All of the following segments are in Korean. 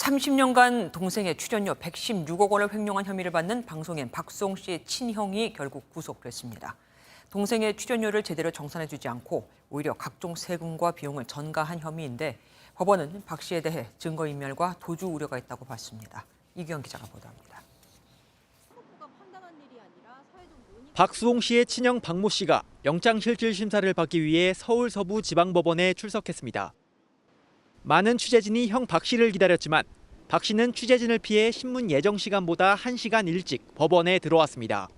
30년간 동생의 출연료 116억 원을 횡령한 혐의를 받는 방송인 박수홍 씨의 친형이 결국 구속됐습니다. 동생의 출연료를 제대로 정산해주지 않고 오히려 각종 세금과 비용을 전가한 혐의인데 법원은 박 씨에 대해 증거인멸과 도주 우려가 있다고 봤습니다. 이규영 기자가 보도합니다. 박수홍 씨의 친형 박모 씨가 영장실질 심사를 받기 위해 서울 서부지방법원에 출석했습니다. 많은 취재진이 형 박 씨를 기다렸지만 박 씨는 취재진을 피해 신문 예정 시간보다 1시간 일찍 법원에 들어왔습니다.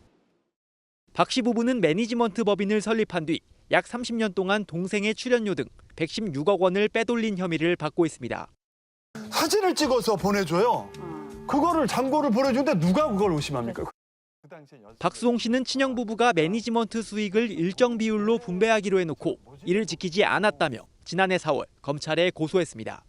박 씨 부부는 매니지먼트 법인을 설립한 뒤 약 30년 동안 동생의 출연료 등 116억 원을 빼돌린 혐의를 받고 있습니다. 사진을 찍어서 보내줘요. 그거를 잔고를 보내주는데 누가 그걸 의심합니까? 박수홍 씨는 친형 부부가 매니지먼트 수익을 일정 비율로 분배하기로 해놓고 이를 지키지 않았다며 지난해 4월 검찰에 고소했습니다.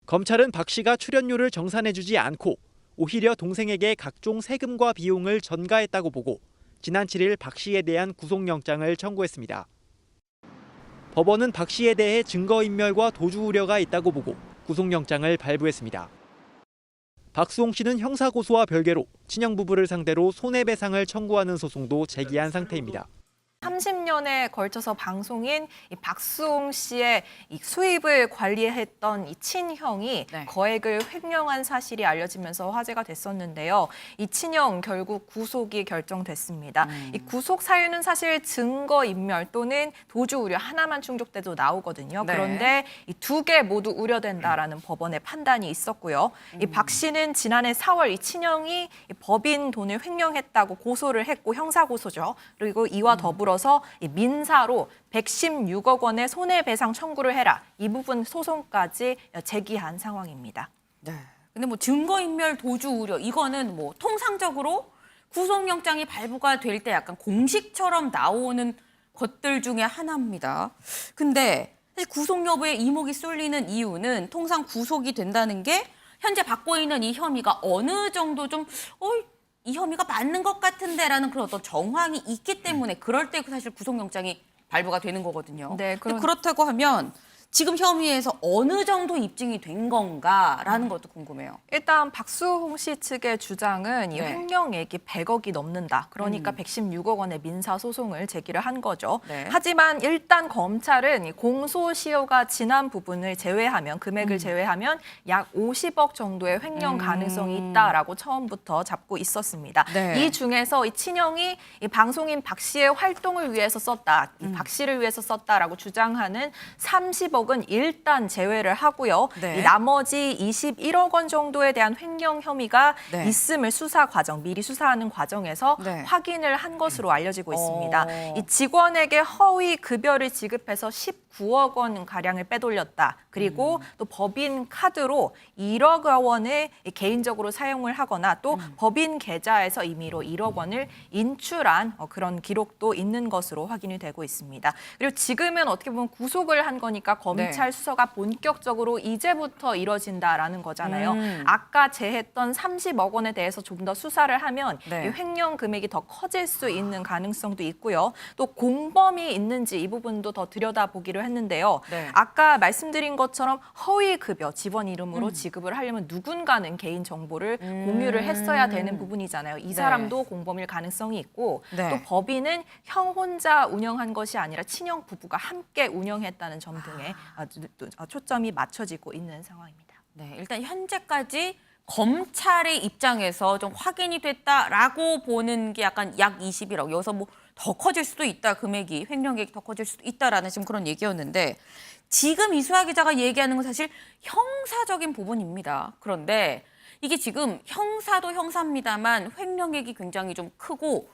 검찰은 박 씨가 출연료를 정산해주지 않고 오히려 동생에게 각종 세금과 비용을 전가했다고 보고 지난 7일 박 씨에 대한 구속영장을 청구했습니다. 법원은 박 씨에 대해 증거인멸과 도주 우려가 있다고 보고 구속영장을 발부했습니다. 박수홍 씨는 형사고소와 별개로 친형 부부를 상대로 손해배상을 청구하는 소송도 제기한 상태입니다. 30년에 걸쳐서 방송인 이 박수홍 씨의 이 수입을 관리했던 이 친형이 거액을 횡령한 사실이 알려지면서 화제가 됐었는데요. 이 친형 결국 구속이 결정됐습니다. 이 구속 사유는 사실 증거인멸 또는 도주 우려 하나만 충족돼도 나오거든요. 그런데 이 두 개 모두 우려된다라는 법원의 판단이 있었고요. 이 박 씨는 지난해 4월 이 친형이 이 법인 돈을 횡령했다고 고소를 했고 형사고소죠. 그리고 이와 더불어서 민사로 116억 원의 손해배상 청구를 해라. 이 부분 소송까지 제기한 상황입니다. 네. 근데 뭐 증거인멸 도주 우려 이거는 뭐 통상적으로 구속영장이 발부가 될 때 약간 공식처럼 나오는 것들 중에 하나입니다. 근데 사실 구속 여부에 이목이 쏠리는 이유는 통상 구속이 된다는 게 현재 받고 있는 이 혐의가 어느 정도 좀 이 혐의가 맞는 것 같은데라는 그런 어떤 정황이 있기 때문에 그럴 때 사실 구속영장이 발부가 되는 거거든요. 네, 근데 그렇다고 하면 지금 혐의에서 어느 정도 입증이 된 건가라는 것도 궁금해요. 일단 박수홍 씨 측의 주장은 이 횡령액이 100억이 넘는다. 그러니까 116억 원의 민사 소송을 제기를 한 거죠. 하지만 일단 검찰은 이 공소시효가 지난 부분을 제외하면 금액을 제외하면 약 50억 정도의 횡령 가능성이 있다라고 처음부터 잡고 있었습니다. 이 중에서 이 친형이 이 방송인 박 씨의 활동을 위해서 썼다. 이 박 씨를 위해서 썼다라고 주장하는 30억은 일단 제외를 하고요. 이 나머지 21억 원 정도에 대한 횡령 혐의가 있음을 미리 수사하는 과정에서 확인을 한 것으로 알려지고 있습니다. 이 직원에게 허위 급여를 지급해서 19억 원 가량을 빼돌렸다. 그리고 또 법인 카드로 1억 원을 개인적으로 사용을 하거나 또 법인 계좌에서 임의로 1억 원을 인출한 그런 기록도 있는 것으로 확인이 되고 있습니다. 그리고 지금은 어떻게 보면 구속을 한 거니까 검찰 수사가 본격적으로 이제부터 이뤄진다라는 거잖아요. 아까 제했던 30억 원에 대해서 좀 더 수사를 하면 이 횡령 금액이 더 커질 수 있는 가능성도 있고요. 또 공범이 있는지 이 부분도 더 들여다보기로 했는데요. 아까 말씀드린 것처럼 허위 급여 직원 이름으로 지급을 하려면 누군가는 개인 정보를 공유를 했어야 되는 부분이잖아요. 이 사람도 공범일 가능성이 있고 또 법인은 형 혼자 운영한 것이 아니라 친형 부부가 함께 운영했다는 점 등에 초점이 맞춰지고 있는 상황입니다. 네, 일단 현재까지 검찰의 입장에서 좀 확인이 됐다라고 보는 게 약간 약 21억. 여기서 뭐 더 커질 수도 있다. 금액이 횡령액이 더 커질 수도 있다라는 지금 그런 얘기였는데 지금 이수아 기자가 얘기하는 건 사실 형사적인 부분입니다. 그런데 이게 지금 형사도 형사입니다만 횡령액이 굉장히 좀 크고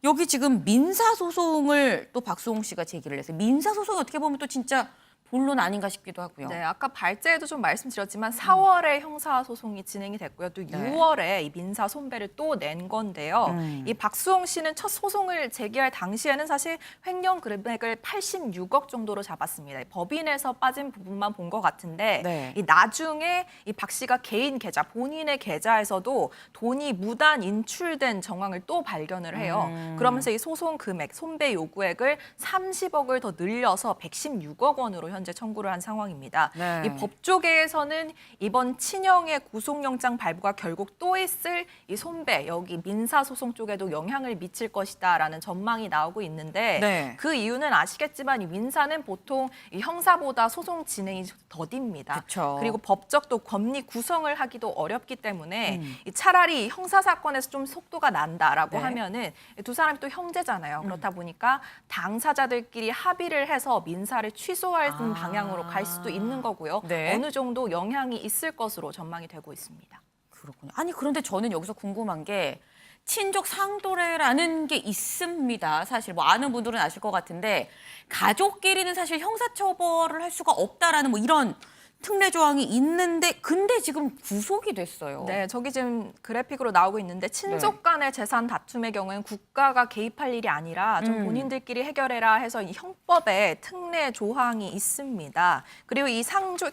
여기 지금 민사소송을 또 박수홍 씨가 제기를 했어요. 민사소송이 어떻게 보면 또 진짜 본론 아닌가 싶기도 하고요. 네, 아까 발제에도 좀 말씀드렸지만 4월에 형사소송이 진행이 됐고요. 또 6월에 이 민사 손배를 또 낸 건데요. 이 박수홍 씨는 첫 소송을 제기할 당시에는 사실 횡령 금액을 86억 정도로 잡았습니다. 법인에서 빠진 부분만 본 것 같은데 이 나중에 이 박 씨가 개인 계좌, 본인의 계좌에서도 돈이 무단 인출된 정황을 또 발견을 해요. 그러면서 이 소송 금액, 손배 요구액을 30억을 더 늘려서 116억 원으로 현재 청구를 한 상황입니다. 네. 이 법조계에서는 이번 친형의 구속영장 발부가 결국 또 있을 이 손배 여기 민사소송 쪽에도 영향을 미칠 것이다라는 전망이 나오고 있는데 네. 그 이유는 아시겠지만 이 민사는 보통 이 형사보다 소송 진행이 더딥니다. 그쵸. 그리고 법적 또 법리 구성을 하기도 어렵기 때문에 이 차라리 형사 사건에서 좀 속도가 난다라고 네. 하면은 두 사람이 또 형제잖아요. 그렇다 보니까 당사자들끼리 합의를 해서 민사를 취소하는 방향으로 갈 수도 있는 거고요. 네. 어느 정도 영향이 있을 것으로 전망이 되고 있습니다. 그렇군요. 아니 그런데 저는 여기서 궁금한 게 친족 상도례라는 게 있습니다. 사실 뭐 아는 분들은 아실 것 같은데 가족끼리는 사실 형사처벌을 할 수가 없다라는 뭐 이런 특례 조항이 있는데 근데 지금 구속이 됐어요. 네, 저기 지금 그래픽으로 나오고 있는데 친족 간의 재산 다툼의 경우에는 국가가 개입할 일이 아니라 좀 본인들끼리 해결해라 해서 이 형법에 특례 조항이 있습니다. 그리고 이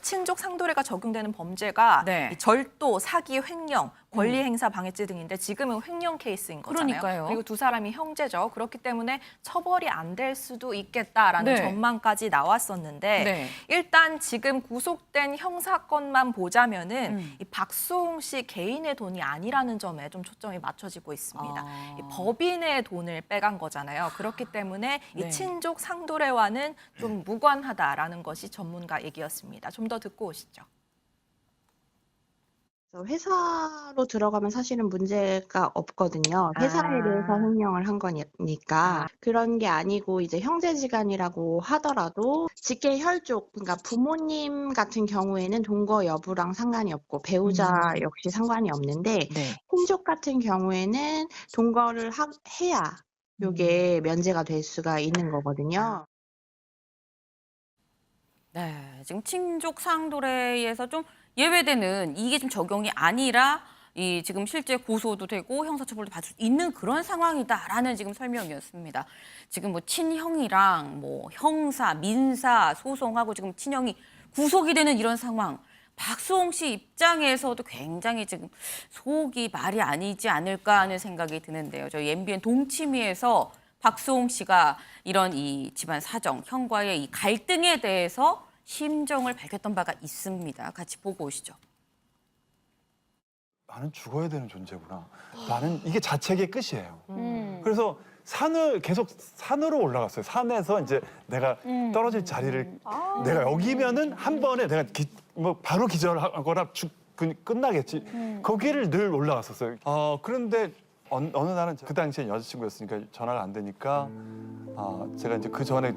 친족 상도례가 적용되는 범죄가 네. 이 절도, 사기, 횡령, 권리행사 방해죄 등인데 지금은 횡령 케이스인 거잖아요. 그러니까요. 그리고 두 사람이 형제죠. 그렇기 때문에 처벌이 안 될 수도 있겠다라는 네. 전망까지 나왔었는데 네. 일단 지금 구속된 형사건만 보자면은 이 박수홍 씨 개인의 돈이 아니라는 점에 좀 초점이 맞춰지고 있습니다. 이 법인의 돈을 빼간 거잖아요. 그렇기 때문에 네. 이 친족 상도례와는 좀 무관하다라는 것이 전문가 얘기였습니다. 좀 더 듣고 오시죠. 회사로 들어가면 사실은 문제가 없거든요. 회사에 대해서 횡령을 한 거니까. 그런 게 아니고 이제 형제지간이라고 하더라도 직계 혈족, 그러니까 부모님 같은 경우에는 동거 여부랑 상관이 없고 배우자 역시 상관이 없는데 네. 친족 같은 경우에는 동거를 해야 요게 면제가 될 수가 있는 거거든요. 네, 지금 친족 상도례에서 좀 예외되는 이게 좀 적용이 아니라 이 지금 실제 고소도 되고 형사처벌도 받을 수 있는 그런 상황이다라는 지금 설명이었습니다. 지금 뭐 친형이랑 뭐 형사, 민사 소송하고 지금 친형이 구속이 되는 이런 상황. 박수홍 씨 입장에서도 굉장히 지금 속이 말이 아니지 않을까 하는 생각이 드는데요. 저희 MBN 동치미에서 박수홍 씨가 이런 이 집안 사정, 형과의 이 갈등에 대해서 심정을 밝혔던 바가 있습니다. 같이 보고 오시죠. 나는 죽어야 되는 존재구나. 나는 이게 자책의 끝이에요. 그래서 계속 산으로 올라갔어요. 산에서 이제 내가 떨어질 자리를 내가 여기면은 한 번에 내가 바로 기절하거나 끝나겠지. 거기를 늘 올라갔었어요. 그런데 어느 날은 그 당시에 여자친구였으니까 전화가 안 되니까 제가 이제 그 전에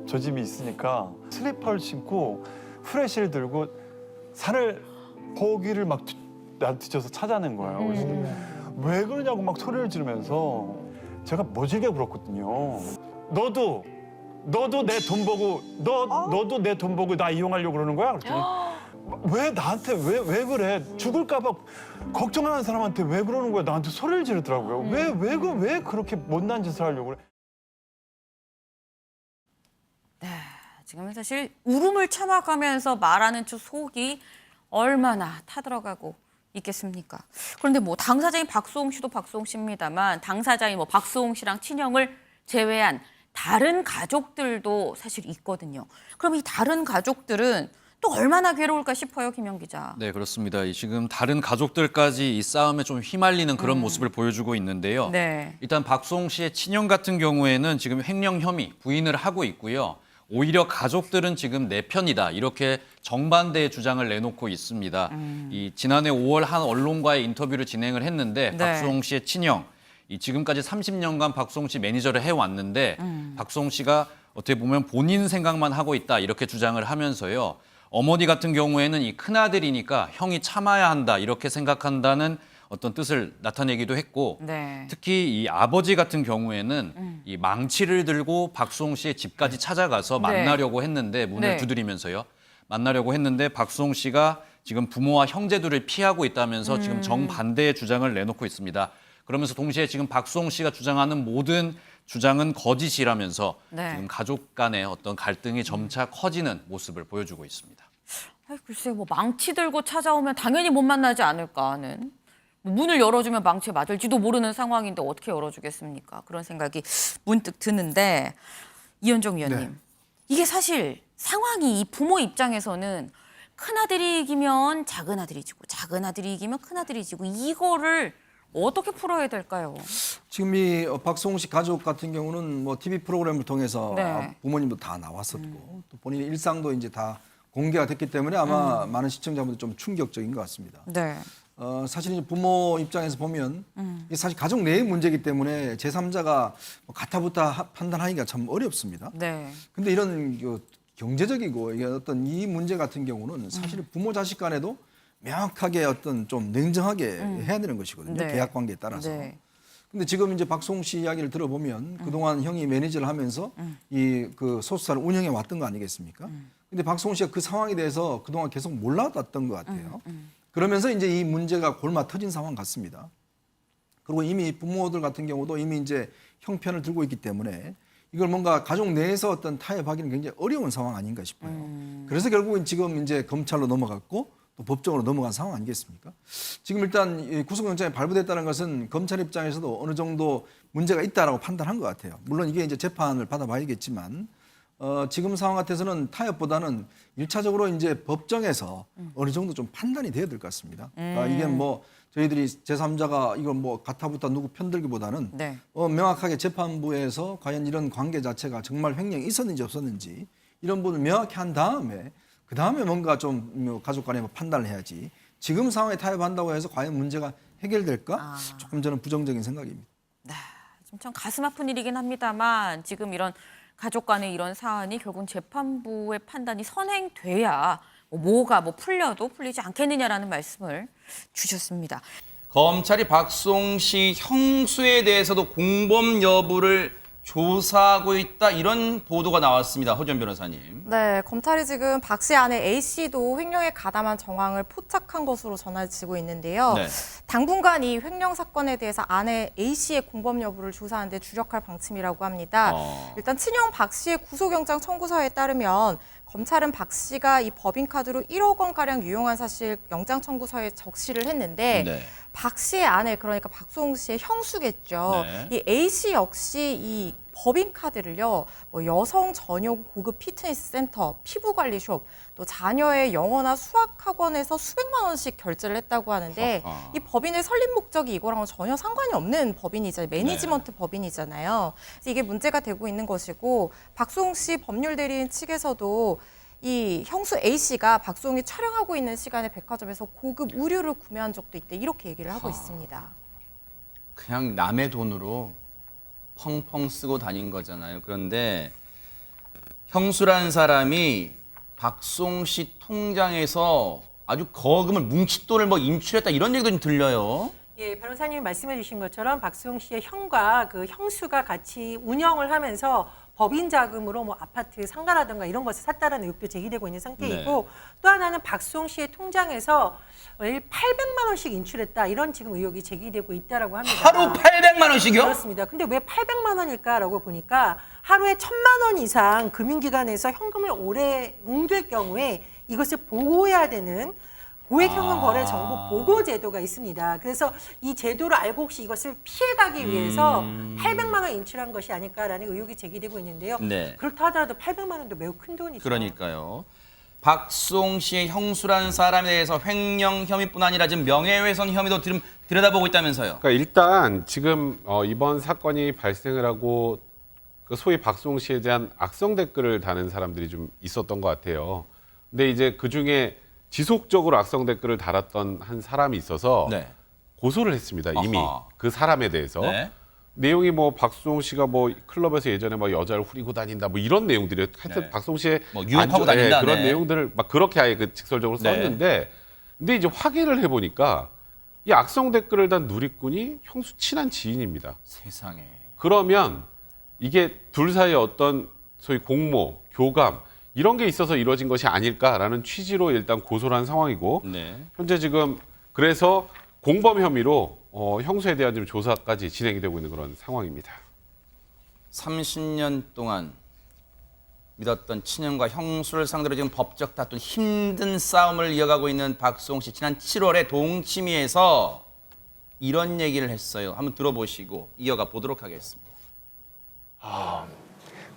조짐이 있으니까 슬리퍼를 신고 후레쉬를 들고 산을 거기를 막 뒤져서 찾아낸 거예요. 그래서 왜 그러냐고 막 소리를 지르면서 제가 모질게 굴었거든요. 너도 내 돈 보고 너도 내 돈 보고 나 이용하려고 그러는 거야? 그랬더니 왜 나한테 왜 그래? 죽을까 봐 걱정하는 사람한테 왜 그러는 거야? 나한테 소리를 지르더라고요. 왜 그렇게 못난 짓을 하려고 그래? 네, 지금 사실 울음을 참아가면서 말하는 저 속이 얼마나 타들어가고 있겠습니까? 그런데 뭐 당사자인 박수홍 씨도 박수홍 씨입니다만 당사자인 뭐 박수홍 씨랑 친형을 제외한 다른 가족들도 사실 있거든요. 그럼 이 다른 가족들은 또 얼마나 괴로울까 싶어요, 김영 기자. 네, 그렇습니다. 지금 다른 가족들까지 이 싸움에 좀 휘말리는 그런 모습을 보여주고 있는데요. 네. 일단 박수홍 씨의 친형 같은 경우에는 지금 횡령 혐의 부인을 하고 있고요. 오히려 가족들은 지금 내 편이다 이렇게 정반대의 주장을 내놓고 있습니다. 이 지난해 5월 한 언론과의 인터뷰를 진행을 했는데 네. 박수홍 씨의 친형, 지금까지 30년간 박수홍 씨 매니저를 해왔는데 박수홍 씨가 어떻게 보면 본인 생각만 하고 있다 이렇게 주장을 하면서요. 어머니 같은 경우에는 이 큰아들이니까 형이 참아야 한다 이렇게 생각한다는 어떤 뜻을 나타내기도 했고 네. 특히 이 아버지 같은 경우에는 이 망치를 들고 박수홍 씨의 집까지 찾아가서 만나려고 했는데 문을 네. 두드리면서요. 만나려고 했는데 박수홍 씨가 지금 부모와 형제들을 피하고 있다면서 지금 정반대의 주장을 내놓고 있습니다. 그러면서 동시에 지금 박수홍 씨가 주장하는 모든 주장은 거짓이라면서 네. 지금 가족 간의 어떤 갈등이 점차 커지는 모습을 보여주고 있습니다. 글쎄요, 뭐 망치 들고 찾아오면 당연히 못 만나지 않을까 하는. 문을 열어주면 망치에 맞을지도 모르는 상황인데 어떻게 열어주겠습니까? 그런 생각이 문득 드는데 이현정 위원님, 네. 이게 사실 상황이 이 부모 입장에서는 큰아들이 이기면 작은아들이 지고 작은아들이 이기면 큰아들이 지고 이거를 어떻게 풀어야 될까요? 지금 이 박송식 가족 같은 경우는 뭐 TV 프로그램을 통해서 네. 부모님도 다 나왔었고 또 본인의 일상도 이제 다 공개가 됐기 때문에 아마 많은 시청자분들 좀 충격적인 것 같습니다. 네. 사실 이제 부모 입장에서 보면 이게 사실 가족 내의 문제이기 때문에 제3자가 가타부타 판단하기가 참 어렵습니다. 네. 근데 이런 경제적이고 이게 어떤 이 문제 같은 경우는 사실 부모 자식 간에도 명확하게 어떤 좀 냉정하게 해야 되는 것이거든요. 네. 계약 관계에 따라서. 네. 근데 지금 이제 박송 씨 이야기를 들어보면 그동안 형이 매니저를 하면서 이 그 소속사를 운영해 왔던 거 아니겠습니까? 근데 박송 씨가 그 상황에 대해서 그동안 계속 몰라왔던 것 같아요. 그러면서 이제 이 문제가 골마 터진 상황 같습니다. 그리고 이미 부모들 같은 경우도 이미 이제 형편을 들고 있기 때문에 이걸 뭔가 가족 내에서 어떤 타협하기는 굉장히 어려운 상황 아닌가 싶어요. 그래서 결국은 지금 이제 검찰로 넘어갔고 또 법정으로 넘어간 상황 아니겠습니까? 지금 일단 이 구속영장이 발부됐다는 것은 검찰 입장에서도 어느 정도 문제가 있다라고 판단한 것 같아요. 물론 이게 이제 재판을 받아봐야겠지만 지금 상황 같아서는 타협보다는 1차적으로 이제 법정에서 어느 정도 좀 판단이 돼야 될 것 같습니다. 그러니까 이게 뭐 저희들이 제3자가 이걸 뭐 가타부타 누구 편들기보다는 네. 명확하게 재판부에서 과연 이런 관계 자체가 정말 횡령이 있었는지 없었는지 이런 부분을 명확히 한 다음에 그 다음에 뭔가 좀 가족 간에 판단을 해야지 지금 상황에 타협한다고 해서 과연 문제가 해결될까? 조금 저는 부정적인 생각입니다. 좀 참 가슴 아픈 일이긴 합니다만 지금 이런 가족 간의 이런 사안이 결국은 재판부의 판단이 선행돼야 뭐가 풀려도 풀리지 않겠느냐라는 말씀을 주셨습니다. 검찰이 박송씨 형수에 대해서도 공범 여부를 조사하고 있다 이런 보도가 나왔습니다. 허전 변호사님. 네, 검찰이 지금 박 씨 아내 A 씨도 횡령에 가담한 정황을 포착한 것으로 전해지고 있는데요. 네. 당분간 이 횡령 사건에 대해서 아내 A 씨의 공범 여부를 조사하는 데 주력할 방침이라고 합니다. 일단 친형 박 씨의 구속영장 청구서에 따르면 검찰은 박 씨가 이 법인카드로 1억 원가량 유용한 사실 영장 청구서에 적시를 했는데 네. 박 씨의 아내, 그러니까 박송 씨의 형수겠죠. 네. 이 A 씨 역시 이 법인카드를요, 뭐 여성 전용 고급 피트니스 센터, 피부관리숍, 또 자녀의 영어나 수학학원에서 수백만 원씩 결제를 했다고 하는데 이 법인의 설립 목적이 이거랑은 전혀 상관이 없는 법인이잖아요. 매니지먼트 법인이잖아요. 그래서 이게 문제가 되고 있는 것이고 박송 씨 법률 대리인 측에서도 이 형수 A 씨가 박송이 촬영하고 있는 시간에 백화점에서 고급 의류를 구매한 적도 있대 이렇게 얘기를 하고 있습니다. 그냥 남의 돈으로 펑펑 쓰고 다닌 거잖아요. 그런데 형수라는 사람이 박송씨 통장에서 아주 거금을 뭉칫돈을 뭐 인출했다 이런 얘기도 좀 들려요. 예, 변호사님이 말씀해 주신 것처럼 박수홍 씨의 형과 그 형수가 같이 운영을 하면서 법인 자금으로 뭐 아파트 상가라든가 이런 것을 샀다라는 의혹도 제기되고 있는 상태이고 또 하나는 박수홍 씨의 통장에서 매일 800만 원씩 인출했다 이런 지금 의혹이 제기되고 있다라고 합니다. 하루 800만 원씩이요? 그렇습니다. 근데 왜 800만 원일까라고 보니까 하루에 1,000만 원 이상 금융기관에서 현금을 오래 옮길 경우에 이것을 보고해야 되는 고액 현금 거래 정보 보고 제도가 있습니다. 그래서 이 제도를 알고 혹시 이것을 피해가기 위해서 800만 원 인출한 것이 아닐까라는 의혹이 제기되고 있는데요. 네. 그렇다 하더라도 800만 원도 매우 큰 돈이죠. 그러니까요. 박송 씨의 형수라는 사람에 대해서 횡령 혐의뿐 아니라 지금 명예훼손 혐의도 들여다보고 있다면서요. 그러니까 일단 지금 이번 사건이 발생을 하고 그 소위 박송 씨에 대한 악성 댓글을 다는 사람들이 좀 있었던 것 같아요. 근데 이제 그 중에 지속적으로 악성 댓글을 달았던 한 사람이 있어서 네. 고소를 했습니다. 이미 아하. 그 사람에 대해서. 네. 내용이 뭐 박송 씨가 뭐 클럽에서 예전에 뭐 여자를 후리고 다닌다 뭐 이런 내용들이 하여튼 네. 박송 씨의 뭐 유혹하고 다닌다. 그런 네. 내용들을 막 그렇게 아예 그 직설적으로 네. 썼는데 근데 이제 확인을 해보니까 이 악성 댓글을 단 누리꾼이 형수 친한 지인입니다. 세상에. 그러면 이게 둘 사이에 어떤 소위 공모, 교감 이런 게 있어서 이루어진 것이 아닐까라는 취지로 일단 고소를 한 상황이고 네. 현재 지금 그래서 공범 혐의로 형수에 대한 지금 조사까지 진행이 되고 있는 그런 상황입니다. 30년 동안 믿었던 친형과 형수를 상대로 지금 법적 다툼 힘든 싸움을 이어가고 있는 박송 씨. 지난 7월에 동치미에서 이런 얘기를 했어요. 한번 들어보시고 이어가 보도록 하겠습니다.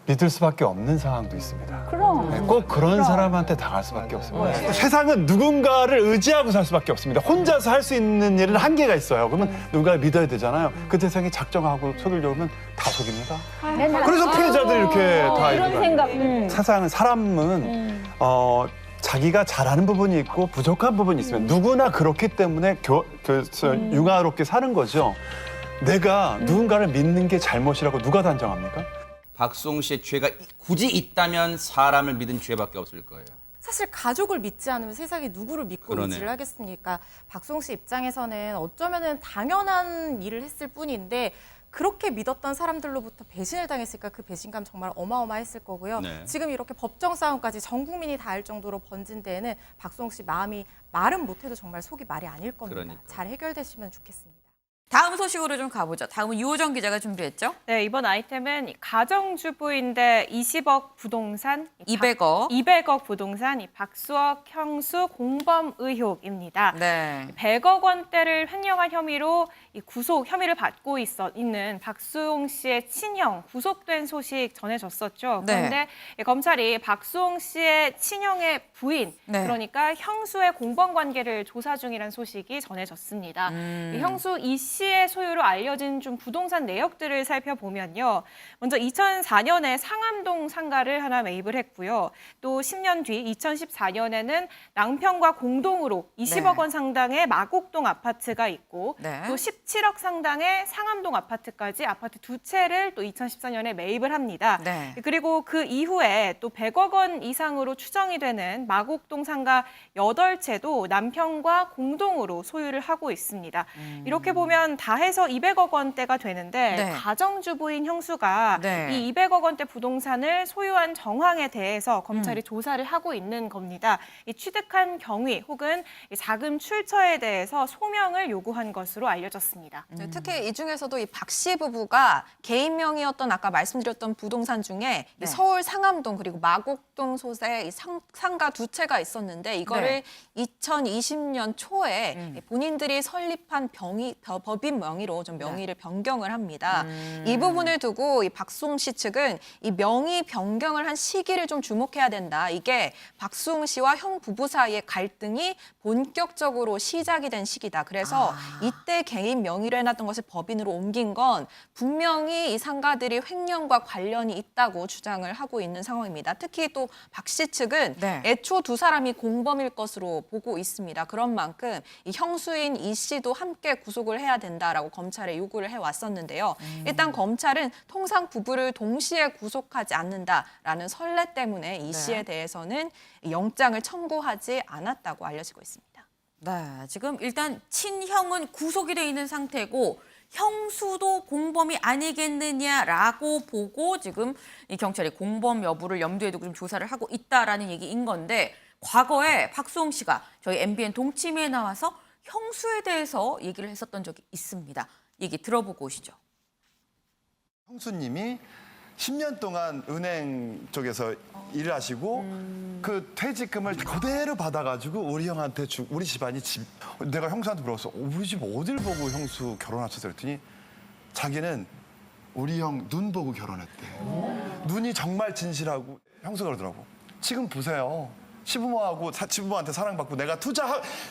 믿을 수밖에 없는 상황도 있습니다. 그럼. 네, 꼭 그런 사람한테 당할 수밖에 없습니다. 세상은 누군가를 의지하고 살 수밖에 없습니다. 혼자서 할 수 있는 일은 한계가 있어요. 그러면 누군가를 믿어야 되잖아요. 그 대상이 작정하고 속이려고 하면 다 속입니다. 그래서 피해자들이 이렇게 다 이런 있는 생각. 거예요. 세상은 사람은 자기가 잘하는 부분이 있고 부족한 부분이 있으면 누구나 그렇기 때문에 융화롭게 사는 거죠. 내가 누군가를 믿는 게 잘못이라고 누가 단정합니까? 박수홍 씨의 죄가 굳이 있다면 사람을 믿은 죄밖에 없을 거예요. 사실 가족을 믿지 않으면 세상에 누구를 믿고 그러네요. 의지를 하겠습니까? 박수홍 씨 입장에서는 어쩌면은 당연한 일을 했을 뿐인데 그렇게 믿었던 사람들로부터 배신을 당했으니까 그 배신감 정말 어마어마했을 거고요. 네. 지금 이렇게 법정 싸움까지 전 국민이 다 알 정도로 번진 데에는 박수홍 씨 마음이 말은 못해도 정말 속이 말이 아닐 겁니다. 그러니까요. 잘 해결되시면 좋겠습니다. 다음 소식으로 좀 가보죠. 다음은 유호정 기자가 준비했죠? 네, 이번 아이템은 가정주부인데 20억 부동산, 200억 부동산, 이 박수억 형수 공범 의혹입니다. 네. 100억 원대를 횡령한 혐의로 이 구속 혐의를 받고 있는 박수홍 씨의 친형 구속된 소식 전해졌었죠. 네. 그런데 검찰이 박수홍 씨의 친형의 부인, 네. 그러니까 형수의 공범 관계를 조사 중이라는 소식이 전해졌습니다. 이 형수 이 씨의 소유로 알려진 좀 부동산 내역들을 살펴보면요. 먼저 2004년에 상암동 상가를 하나 매입을 했고요. 또 10년 뒤 2014년에는 낭평과 공동으로 20억 원 상당의 마곡동 아파트가 있고 네. 또 17억 상당의 상암동 아파트까지 아파트 두 채를 또 2014년에 매입을 합니다. 네. 그리고 그 이후에 또 100억 원 이상으로 추정이 되는 마곡동 상가 8채도 남편과 공동으로 소유를 하고 있습니다. 이렇게 보면 다 해서 200억 원대가 되는데 네. 가정주부인 형수가 네. 이 200억 원대 부동산을 소유한 정황에 대해서 검찰이 조사를 하고 있는 겁니다. 이 취득한 경위 혹은 이 자금 출처에 대해서 소명을 요구한 것으로 알려졌습니다. 특히 이 중에서도 이 박 씨 부부가 개인 명의였던 아까 말씀드렸던 부동산 중에 이 서울 상암동 그리고 마곡동 소재 이 상가 두 채가 있었는데 이거를 2020년 초에 본인들이 설립한 법인 명의로 좀 명의를 변경을 합니다. 이 부분을 두고 이 박수홍 씨 측은 이 명의 변경을 한 시기를 좀 주목해야 된다. 이게 박수홍 씨와 형 부부 사이의 갈등이 본격적으로 시작이 된 시기다. 그래서 이때 개인 명의로 해놨던 것을 법인으로 옮긴 건 분명히 이 상가들이 횡령과 관련이 있다고 주장을 하고 있는 상황입니다. 특히 또 박 씨 측은 애초 두 사람이 공범일 것으로 보고 있습니다. 그런 만큼 이 형수인 이 씨도 함께 구속을 해야 된다라고 검찰에 요구를 해왔었는데요. 일단 검찰은 통상 부부를 동시에 구속하지 않는다라는 선례 때문에 이 씨에 대해서는 영장을 청구하지 않았다고 알려지고 있습니다. 네, 지금 일단 친형은 구속이 돼 있는 상태고 형수도 공범이 아니겠느냐라고 보고 지금 이 경찰이 공범 여부를 염두에 두고 좀 조사를 하고 있다라는 얘기인 건데 과거에 박수홍 씨가 저희 MBN 동치미에 나와서 형수에 대해서 얘기를 했었던 적이 있습니다. 얘기 들어보고 오시죠. 형수님이 10년 동안 은행 쪽에서 일을 하시고 그 퇴직금을 그대로 받아가지고 우리 형한테 우리 집안이 내가 형수한테 물어봤어. 우리 집 어딜 보고 형수 결혼하셨어? 그랬더니 자기는 우리 형 눈 보고 결혼했대. 눈이 정말 진실하고 형수가 그러더라고. 지금 보세요. 시부모하고 시부모한테 사랑받고 내가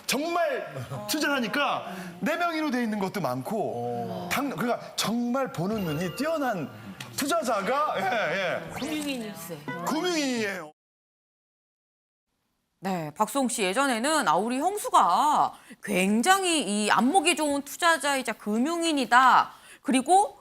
정말 투자하니까 내 명의로 돼 있는 것도 많고 그러니까 정말 보는 눈이 뛰어난 투자자가 금융인일세. 금융인이에요. 네, 박수홍 씨 예전에는 우리 형수가 굉장히 이 안목이 좋은 투자자이자 금융인이다. 그리고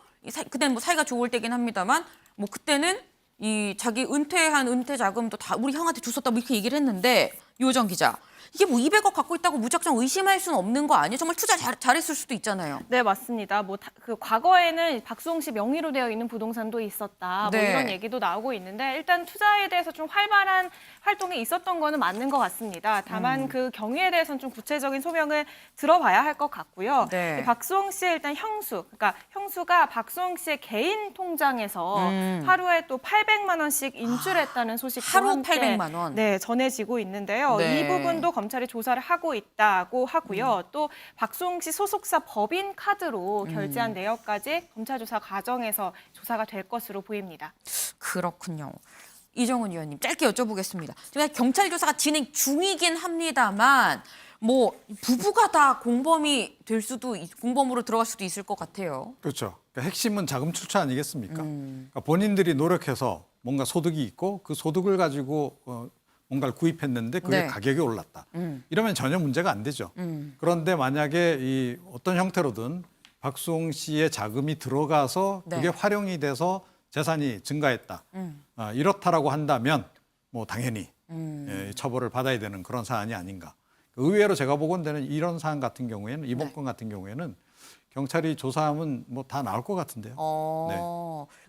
그때는 뭐 사이가 좋을 때긴 합니다만 뭐 그때는 이 자기 은퇴한 은퇴 자금도 다 우리 형한테 줬었다 뭐 이렇게 얘기를 했는데 유호정 기자. 이게 뭐 200억 갖고 있다고 무작정 의심할 수는 없는 거 아니에요? 정말 투자 잘했을 수도 있잖아요. 네, 맞습니다. 그 과거에는 박수홍 씨 명의로 되어 있는 부동산도 있었다. 뭐 이런 얘기도 나오고 있는데 일단 투자에 대해서 좀 활발한 활동이 있었던 거는 맞는 것 같습니다. 다만 그 경위에 대해서는 좀 구체적인 소명을 들어봐야 할 것 같고요. 박수홍 씨의 일단 그러니까 형수가 박수홍 씨의 개인 통장에서 하루에 또 800만 원씩 인출했다는 소식도 하루 함께 800만 원. 네, 전해지고 있는데요. 이 부분도 검찰이 조사를 하고 있다고 하고요. 또 박수홍 씨 소속사 법인 카드로 결제한 내역까지 검찰 조사 과정에서 조사가 될 것으로 보입니다. 그렇군요. 이정은 위원님 짧게 여쭤보겠습니다. 지금 경찰 조사가 진행 중이긴 합니다만 뭐 부부가 다 공범으로 들어갈 수도 있을 것 같아요. 그렇죠. 그러니까 핵심은 자금 출처 아니겠습니까? 그러니까 본인들이 노력해서 뭔가 소득이 있고 그 소득을 가지고 뭔가를 구입했는데 그게 네. 가격이 올랐다. 이러면 전혀 문제가 안 되죠. 그런데 만약에 이 어떤 형태로든 박수홍 씨의 자금이 들어가서 그게 네. 활용이 돼서 재산이 증가했다. 이렇다라고 한다면 뭐 당연히 처벌을 받아야 되는 그런 사안이 아닌가. 의외로 제가 보건대는 이런 사안 같은 경우에는 이번 네. 건 같은 경우에는 경찰이 조사하면 뭐 다 나올 것 같은데요.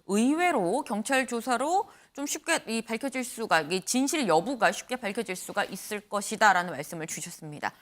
의외로 경찰 조사로 좀 쉽게 밝혀질 수가, 이 진실 여부가 쉽게 밝혀질 수가 있을 것이다라는 말씀을 주셨습니다.